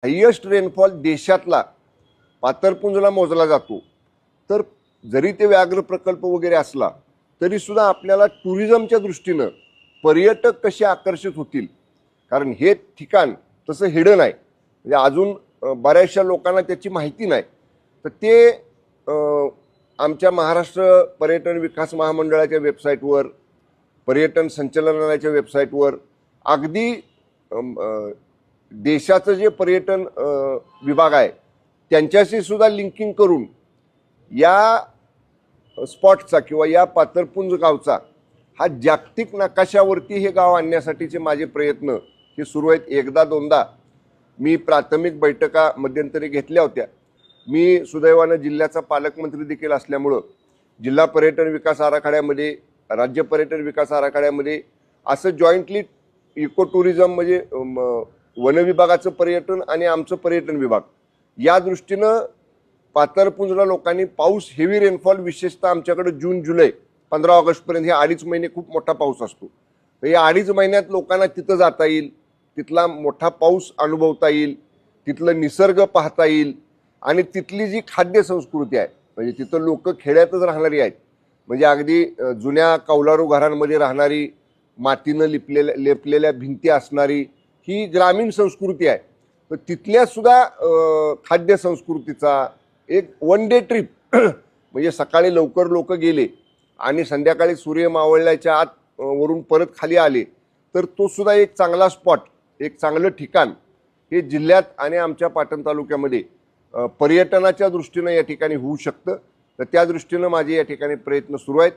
Highest rainfall देशातला पातरपुंजला मोजला जातो। तर जरी ते व्याघ्र प्रकल्प वगैरे असला तरी सुद्धा आपल्याला टुरिझमच्या दृष्टीनं पर्यटक कसे आकर्षित होतील, कारण हे ठिकाण तसं हिडन आहे, म्हणजे अजून बऱ्याचशा लोकांना त्याची माहिती नाही। तर ते आमच्या महाराष्ट्र पर्यटन विकास महामंडळाच्या वेबसाईटवर, पर्यटन संचालनालयाच्या वेबसाईटवर अगदी देशाचं जे पर्यटन विभाग आहे त्यांच्याशी सुद्धा लिंकिंग करून या स्पॉटचा किंवा या पातरपुंज गावचा हा जागतिक नकाशावरती हे गाव आणण्यासाठीचे माझे प्रयत्न हे सुरू आहेत। एकदा दोनदा मी प्राथमिक बैठका मध्यंतरी घेतल्या होत्या। मी सुदैवानं जिल्ह्याचा पालकमंत्री देखील असल्यामुळं जिल्हा पर्यटन विकास आराखड्यामध्ये, राज्य पर्यटन विकास आराखड्यामध्ये असं जॉईंटली इको टुरिझम म्हणजे वन विभागाचं पर्यटन आणि आमचं पर्यटन विभाग या दृष्टीनं पातरपुंजला लोकांनी पाऊस, हेवी रेनफॉल विशेषतः आमच्याकडे जून जुलै 15 ऑगस्टपर्यंत हे 2.5 महिने खूप मोठा पाऊस असतो। तर या 2.5 महिन्यात लोकांना तिथं जाता येईल, तिथला मोठा पाऊस अनुभवता येईल, तिथलं निसर्ग पाहता येईल आणि तिथली जी खाद्य संस्कृती आहे, म्हणजे तिथं लोक खेड्यातच राहणारी आहेत, म्हणजे अगदी जुन्या कौलारू घरांमध्ये राहणारी, मातीनं लेपलेल्या भिंती असणारी ही ग्रामीण संस्कृती आहे। तर तिथल्या सुद्धा खाद्य संस्कृतीचा एक वन डे ट्रिप म्हणजे सकाळी लवकर लोक गेले आणि संध्याकाळी सूर्य मावळल्याच्या आत वरून परत खाली आले तर तो सुद्धा एक चांगला स्पॉट, एक चांगलं ठिकाण हे जिल्ह्यात आणि आमच्या पाटण तालुक्यामध्ये पर्यटनाच्या दृष्टीनं या ठिकाणी होऊ शकतं। तर त्या दृष्टीनं माझे या ठिकाणी प्रयत्न सुरू आहेत।